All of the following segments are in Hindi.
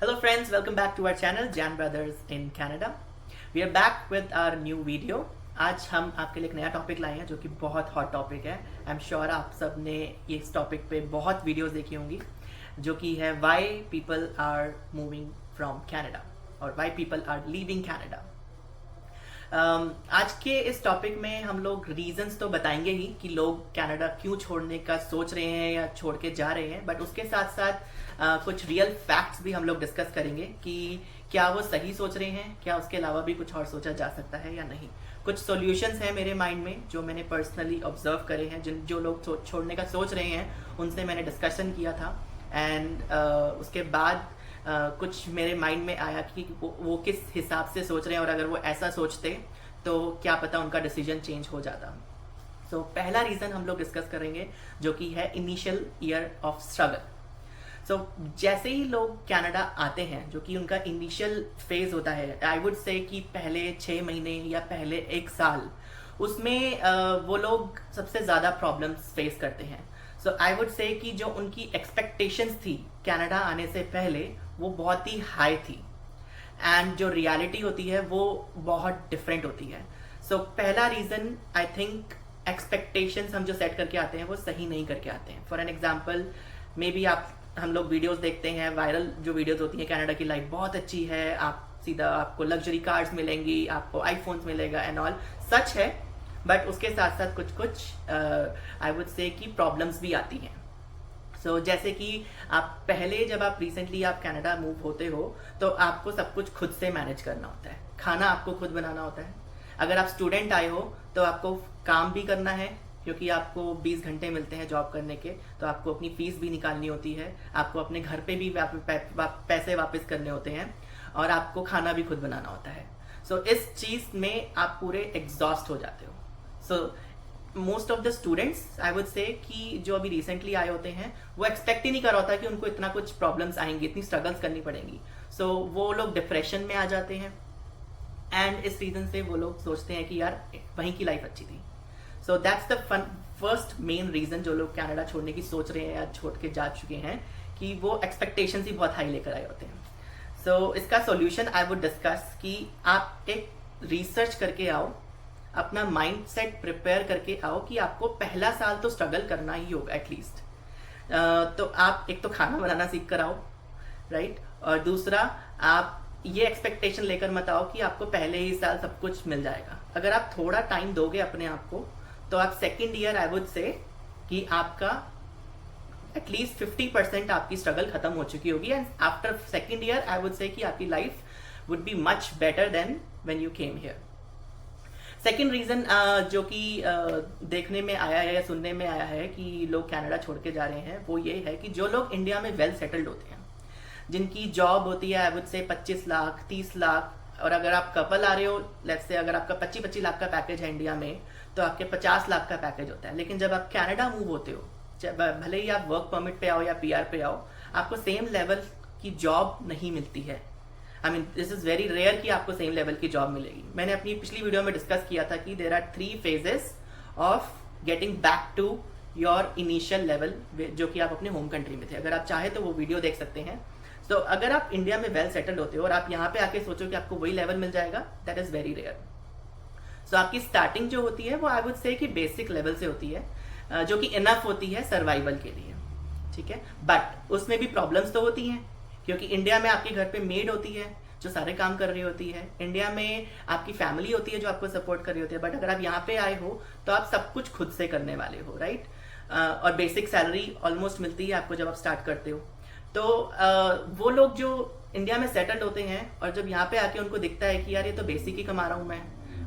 Hello friends, welcome back to our channel Jan Brothers in Canada. We are back with our new video. आज हम आपके लिए एक नया टॉपिक लाए हैं जो कि बहुत हॉट टॉपिक है. आई एम श्योर आप सब ने इस टॉपिक पे बहुत वीडियोस देखी होंगी जो कि है why people are moving from Canada और why people are leaving Canada. आज के इस टॉपिक में हम लोग रीजंस तो बताएंगे ही कि लोग कनाडा क्यों छोड़ने का सोच रहे हैं या छोड़ के जा रहे हैं, बट उसके साथ साथ कुछ रियल फैक्ट्स भी हम लोग डिस्कस करेंगे कि क्या वो सही सोच रहे हैं, क्या उसके अलावा भी कुछ और सोचा जा सकता है या नहीं. कुछ सॉल्यूशंस हैं मेरे माइंड में जो मैंने पर्सनली ऑब्जर्व करे हैं. जो लोग छोड़ने का सोच रहे हैं उनसे मैंने डिस्कशन किया था एंड उसके बाद कुछ मेरे माइंड में आया कि वो किस हिसाब से सोच रहे हैं और अगर वो ऐसा सोचते तो क्या पता उनका डिसीजन चेंज हो जाता. सो पहला रीज़न हम लोग डिस्कस करेंगे जो कि है इनिशियल ईयर ऑफ स्ट्रगल. सो जैसे ही लोग कनाडा आते हैं, जो कि उनका इनिशियल फेज होता है, आई वुड से कि पहले 6 महीने या पहले 1 साल, उसमें वो लोग सबसे ज़्यादा प्रॉब्लम्स फेस करते हैं. सो आई वुड से कि जो उनकी एक्सपेक्टेशंस थी कनाडा आने से पहले वो बहुत ही हाई थी एंड जो रियलिटी होती है वो बहुत डिफरेंट होती है. सो पहला रीज़न आई थिंक एक्सपेक्टेशंस हम जो सेट करके आते हैं वो सही नहीं करके आते हैं. For an example, may be हम लोग वीडियोस देखते हैं, वायरल जो वीडियोस होती हैं, कनाडा की लाइफ बहुत अच्छी है, आपको लग्जरी कार्स मिलेंगी, आपको आईफोन्स मिलेगा एंड ऑल. सच है, बट उसके साथ साथ कुछ आई वुड से कि प्रॉब्लम्स भी आती हैं. सो जैसे कि जब आप रिसेंटली कनाडा मूव होते हो तो आपको सब कुछ खुद से मैनेज करना होता है. खाना आपको खुद बनाना होता है. अगर आप स्टूडेंट आए हो तो आपको काम भी करना है क्योंकि आपको 20 घंटे मिलते हैं जॉब करने के, तो आपको अपनी फीस भी निकालनी होती है, आपको अपने घर पे भी पैसे वापस करने होते हैं और आपको खाना भी खुद बनाना होता है. सो इस चीज़ में आप पूरे एग्जॉस्ट हो जाते हो. So most of the students I would say कि जो अभी रिसेंटली आए होते हैं वो एक्सपेक्ट ही नहीं कर होता कि उनको इतना कुछ प्रॉब्लम्स आएंगी, इतनी स्ट्रगल्स करनी पड़ेंगी. सो वो लोग डिप्रेशन में आ जाते हैं एंड इस रीज़न से वो लोग सोचते हैं कि यार वहीं की लाइफ अच्छी थी. So that's the first main reason जो लोग कनाडा छोड़ने की सोच रहे हैं या छोड़ के जा चुके हैं कि वो एक्सपेक्टेशंस ही बहुत हाई लेकर आए होते हैं. सो इसका सॉल्यूशन आई वुड डिस्कस कि आप एक रिसर्च करके आओ, अपना माइंड सेट प्रिपेयर करके आओ कि आपको पहला साल तो स्ट्रगल करना ही होगा एटलीस्ट. तो आप एक तो खाना बनाना सीख कर आओ, राइट, और दूसरा आप ये एक्सपेक्टेशन लेकर मत आओ कि आपको पहले ही साल सब कुछ मिल जाएगा. अगर आप थोड़ा टाइम दोगे अपने आप को तो आप second year I would say कि आपका एटलीस्ट 50% आपकी स्ट्रगल खत्म हो चुकी होगी and after second year I would say कि आपकी life would be much better than when you came here. Second reason जो कि देखने में आया है या सुनने में आया है कि लोग कनाडा छोड़ के जा रहे हैं वो ये है कि जो लोग इंडिया में वेल सेटल्ड होते हैं, जिनकी जॉब होती है I would say 25 lakh 30 lakh, और अगर आप कपल आ रहे हो, लेट्स से अगर आपका 25 लाख का पैकेज है इंडिया में तो आपके 50 लाख का पैकेज होता है. लेकिन जब आप कनाडा मूव होते हो, भले ही आप वर्क परमिट पे आओ या PR पे आओ, आपको सेम लेवल की जॉब नहीं मिलती है. I mean this is very rare कि आपको सेम लेवल की जॉब मिलेगी. मैंने अपनी पिछली वीडियो में डिस्कस किया था कि there are 3 phases of getting back to your initial level जो कि आप अपने होम कंट्री में थे. अगर आप चाहे तो वो वीडियो देख सकते हैं. तो अगर आप इंडिया में वेल सेटल्ड होते हो और आप यहाँ पे आके सोचो कि आपको वही लेवल मिल जाएगा, दैट इज वेरी रेयर. सो आपकी स्टार्टिंग जो होती है वो आई वुड से कि बेसिक लेवल से होती है जो कि इनफ होती है सर्वाइवल के लिए, ठीक है. बट उसमें भी प्रॉब्लम्स तो होती हैं क्योंकि इंडिया में आपके घर पे मेड होती है जो सारे काम कर रही होती है, इंडिया में आपकी फैमिली होती है जो आपको सपोर्ट कर रही होती है. बट अगर आप यहाँ पे आए हो तो आप सब कुछ खुद से करने वाले हो, राइट. और बेसिक सैलरी ऑलमोस्ट मिलती है आपको जब आप स्टार्ट करते हो. तो वो लोग जो इंडिया में सेटल्ड होते हैं और जब यहाँ पे आके उनको दिखता है कि यार ये तो बेसिक ही कमा रहा हूँ मैं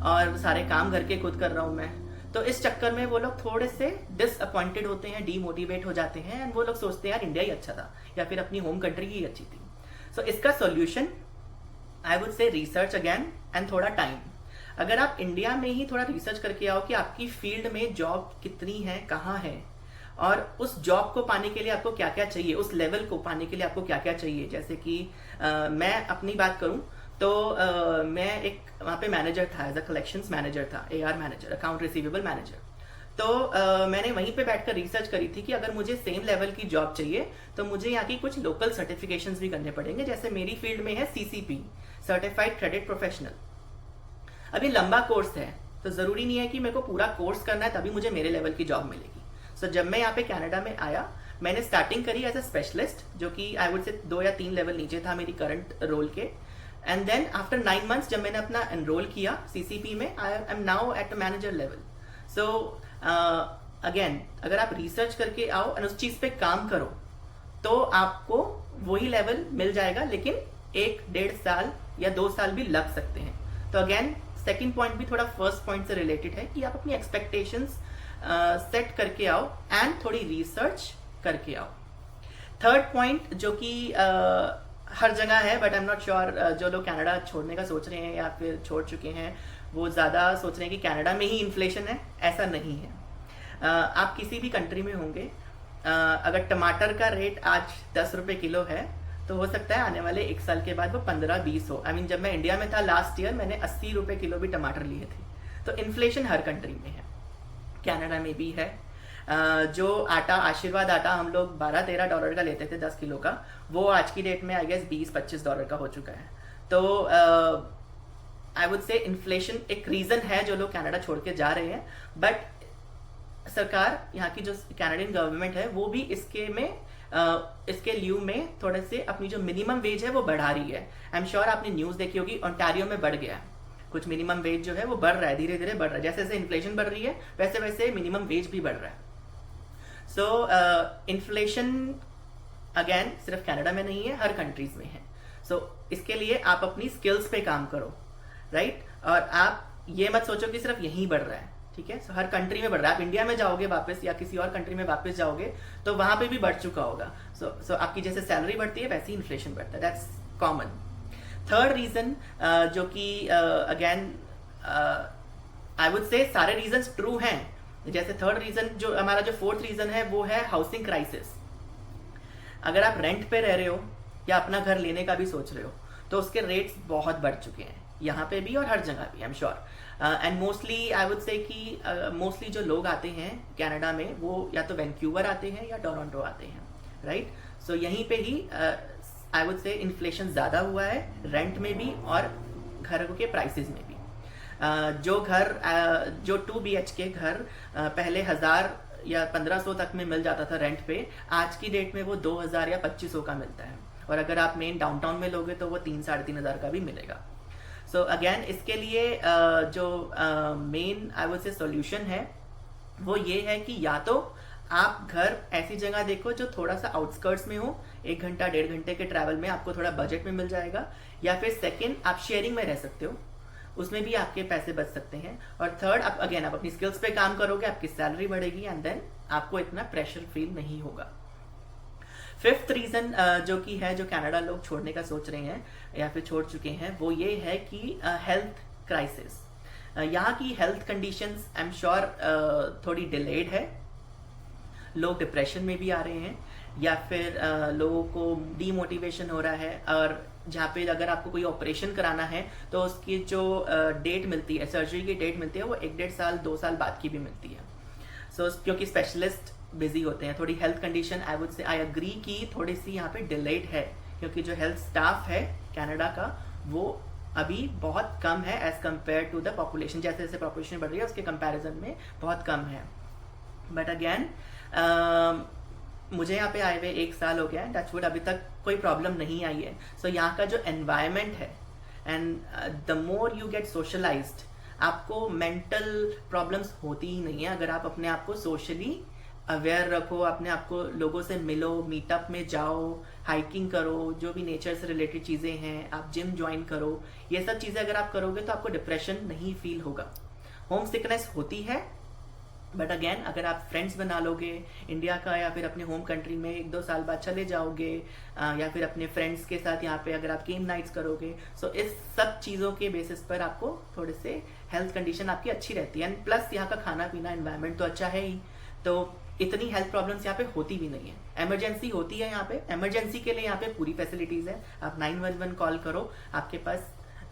और सारे काम घर के खुद कर रहा हूँ मैं, तो इस चक्कर में वो लोग थोड़े से डिसअपॉइंटेड होते हैं, डीमोटिवेट हो जाते हैं एंड वो लोग सोचते हैं यार इंडिया ही अच्छा था या फिर अपनी होम कंट्री ही अच्छी थी. सो इसका solution I would say research again and थोड़ा टाइम. अगर आप इंडिया में ही थोड़ा रिसर्च करके आओ कि आपकी फील्ड में जॉब कितनी है, कहाँ है, और उस जॉब को पाने के लिए आपको क्या क्या चाहिए, उस लेवल को पाने के लिए आपको क्या क्या चाहिए. जैसे कि मैं अपनी बात करूं तो मैं एक वहाँ पे मैनेजर था, एज अ कलेक्शंस मैनेजर था, AR manager, account receivable manager. तो मैंने वहीं पे बैठकर रिसर्च करी थी कि अगर मुझे सेम लेवल की जॉब चाहिए तो मुझे यहाँ की कुछ लोकल सर्टिफिकेशंस भी करने पड़ेंगे, जैसे मेरी फील्ड में है CCP, सर्टिफाइड क्रेडिट प्रोफेशनल। अब ये लंबा कोर्स है तो ज़रूरी नहीं है कि मेरे को पूरा कोर्स करना है तभी मुझे मेरे लेवल की जॉब मिलेगी। सो जब मैं यहाँ पे कनाडा में आया, मैंने स्टार्टिंग करी एज अ स्पेशलिस्ट, जो कि आई वुड से 2 या 3 लेवल नीचे था मेरी करंट रोल के। एंड देन आफ्टर 9 मंथ्स जब मैंने अपना एनरोल किया CCP में, I am now at a manager level. So again, अगर आप रिसर्च करके आओ और उस चीज़ पे काम करो तो आपको वही लेवल मिल जाएगा, लेकिन 1-1.5 साल या 2 साल भी लग सकते हैं। तो अगेन सेकंड पॉइंट भी थोड़ा फर्स्ट पॉइंट से रिलेटेड है कि आप अपनी एक्सपेक्टेशंस सेट करके आओ एंड थोड़ी रिसर्च करके आओ। थर्ड पॉइंट जो कि हर जगह है, but I am not sure जो लोग कनाडा छोड़ने का सोच रहे हैं या फिर छोड़ चुके हैं वो ज़्यादा सोच रहे हैं कि कनाडा में ही इन्फ्लेशन है। ऐसा नहीं है। आप किसी भी कंट्री में होंगे, अगर टमाटर का रेट आज 10 रुपये किलो है तो हो सकता है आने वाले 1 साल के बाद वो 15-20 हो। आई मीन जब मैं इंडिया में था लास्ट ईयर, मैंने 80 रुपये किलो भी टमाटर लिए थे। तो इन्फ्लेशन हर कंट्री में है, कनाडा में भी है। जो आटा, आशीर्वाद आटा हम लोग $12-13 का लेते थे 10 किलो का, वो आज की डेट में आई गेस $20-25 का हो चुका है। तो आई वुड से इन्फ्लेशन एक रीज़न है जो लोग कनाडा छोड़ के जा रहे हैं, बट सरकार, यहाँ की जो कैनेडियन गवर्नमेंट है वो भी इसके लियू में थोड़े से अपनी जो मिनिमम वेज है वो बढ़ा रही है। आई एम श्योर आपने न्यूज़ देखी होगी, ओंटारियो में बढ़ गया है कुछ मिनिमम वेज जो है वो बढ़ रहा है, धीरे धीरे बढ़ रहा है। जैसे जैसे इन्फ्लेशन बढ़ रही है वैसे वैसे मिनिमम वेज भी बढ़ रहा है। सो इन्फ्लेशन अगेन सिर्फ कनाडा में नहीं है, हर कंट्रीज में है। सो इसके लिए आप अपनी स्किल्स पे काम करो, राइट? और आप ये मत सोचो कि सिर्फ यहीं बढ़ रहा है, ठीक है? सो हर कंट्री में बढ़ रहा है। आप इंडिया में जाओगे वापस या किसी और कंट्री में वापस जाओगे तो वहां पे भी बढ़ चुका होगा। सो आपकी जैसे सैलरी बढ़ती है वैसे ही इन्फ्लेशन बढ़ता है, दैट्स कॉमन। थर्ड रीजन जो कि अगेन आई वुड से सारे रीजंस ट्रू हैं। जैसे थर्ड रीजन, जो हमारा जो फोर्थ रीजन है वो है हाउसिंग क्राइसिस। अगर आप रेंट पे रह रहे हो या अपना घर लेने का भी सोच रहे हो तो उसके रेट्स बहुत बढ़ चुके हैं, यहाँ पे भी और हर जगह भी, I am sure. And mostly I would say कि मोस्टली जो लोग आते हैं कनाडा में वो या तो वैंकूवर आते हैं या टोरंटो आते हैं, राइट? सो यहीं पे ही आई वुड से इन्फ्लेशन ज़्यादा हुआ है, रेंट में भी और घरों के प्राइसेस में भी। जो 2 BHK घर पहले 1000 या 1500 तक में मिल जाता था रेंट पे, आज की डेट में वो 2000 या 2500 का मिलता है। और अगर आप मेन डाउनटाउन में लोगे तो वो 3-3.5 हज़ार का भी मिलेगा। सो अगेन इसके लिए जो main I would say solution है वो ये है कि या तो आप घर ऐसी जगह देखो जो थोड़ा सा आउटस्कर्ट्स में हो, 1 घंटा 1.5 घंटे के ट्रैवल में आपको थोड़ा बजट में मिल जाएगा। या फिर सेकंड, आप शेयरिंग में रह सकते हो, उसमें भी आपके पैसे बच सकते हैं। और थर्ड, आप अपनी स्किल्स पे काम करोगे, आपकी सैलरी बढ़ेगी एंड देन आपको इतना प्रेशर फील नहीं होगा। फिफ्थ रीजन जो कि है, जो कनाडा लोग छोड़ने का सोच रहे हैं या फिर छोड़ चुके हैं, वो ये है कि हेल्थ क्राइसिस। यहाँ की health conditions I am sure थोड़ी डिलेड है। लोग डिप्रेशन में भी आ रहे हैं या फिर लोगों को डीमोटिवेशन हो रहा है। और जहाँ पे अगर आपको कोई ऑपरेशन कराना है तो उसकी जो डेट मिलती है, सर्जरी की डेट मिलती है, वो 1-1.5 साल 2 साल बाद की भी मिलती है। सो क्योंकि स्पेशलिस्ट बिजी होते हैं, थोड़ी health condition I would say I agree की थोड़ी सी यहाँ पे डिलेड है, क्योंकि जो हेल्थ स्टाफ है कनाडा का वो अभी बहुत कम है as compared to the population. जैसे जैसे पॉपुलेशन बढ़ रही है उसके कंपैरिजन में बहुत कम है। बट अगेन मुझे यहाँ पे आए हुए 1 साल हो गया है, टचवुड अभी तक कोई प्रॉब्लम नहीं आई है। सो यहाँ का जो एनवायरनमेंट है and the more you get socialised, आपको मेंटल प्रॉब्लम्स होती ही नहीं है अगर आप अपने आप को सोशली अवेयर रखो, अपने आप को लोगों से मिलो, मीटअप में जाओ, हाइकिंग करो, जो भी नेचर से रिलेटेड चीज़ें हैं, आप जिम ज्वाइन करो। ये सब चीज़ें अगर आप करोगे तो आपको डिप्रेशन नहीं फील होगा। होम सिकनेस होती है, बट अगेन अगर आप फ्रेंड्स बना लोगे इंडिया का या फिर अपने होम कंट्री में 1-2 साल बाद चले जाओगे, या फिर अपने फ्रेंड्स के साथ यहाँ पे अगर आप गेम नाइट्स करोगे, सो इस सब चीज़ों के बेसिस पर आपको थोड़े से हेल्थ कंडीशन आपकी अच्छी रहती है। एंड प्लस यहाँ का खाना पीना एनवायरनमेंट तो अच्छा है ही, तो इतनी हेल्थ प्रॉब्लम्स यहाँ पे होती भी नहीं है। इमरजेंसी होती है यहाँ पे, इमरजेंसी के लिए यहाँ पे पूरी फैसिलिटीज़ है। आप 911 कॉल करो, आपके पास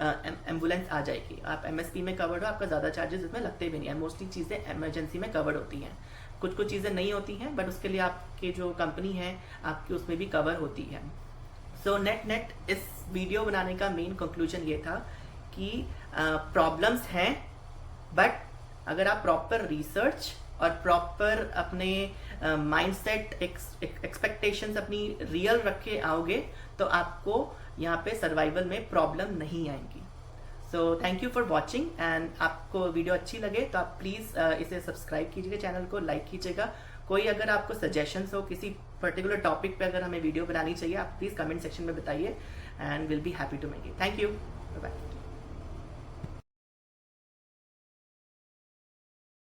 एम्बुलेंस आ जाएगी। आप MSP में कवर्ड हो, आपका ज़्यादा चार्जेस इसमें लगते भी नहीं है। मोस्टली चीज़ें इमरजेंसी में कवर्ड होती हैं, कुछ कुछ चीज़ें नहीं होती हैं, बट उसके लिए आपके जो कंपनी है आपकी उसमें भी कवर होती है। सो नेट इस वीडियो बनाने का मेन कंक्लूजन ये था कि प्रॉब्लम्स हैं, बट अगर आप प्रॉपर रिसर्च और प्रॉपर अपने माइंडसेट एक्सपेक्टेशंस अपनी रियल रख के आओगे तो आपको यहाँ पे सर्वाइवल में प्रॉब्लम नहीं आएंगी। So thank you for watching, and आपको वीडियो अच्छी लगे तो आप प्लीज़ इसे सब्सक्राइब कीजिएगा, चैनल को लाइक कीजिएगा। कोई अगर आपको सजेशंस हो किसी पर्टिकुलर टॉपिक पे अगर हमें वीडियो बनानी चाहिए, आप प्लीज़ कमेंट सेक्शन में बताइए, and will be happy to make it. Thank you, bye bye.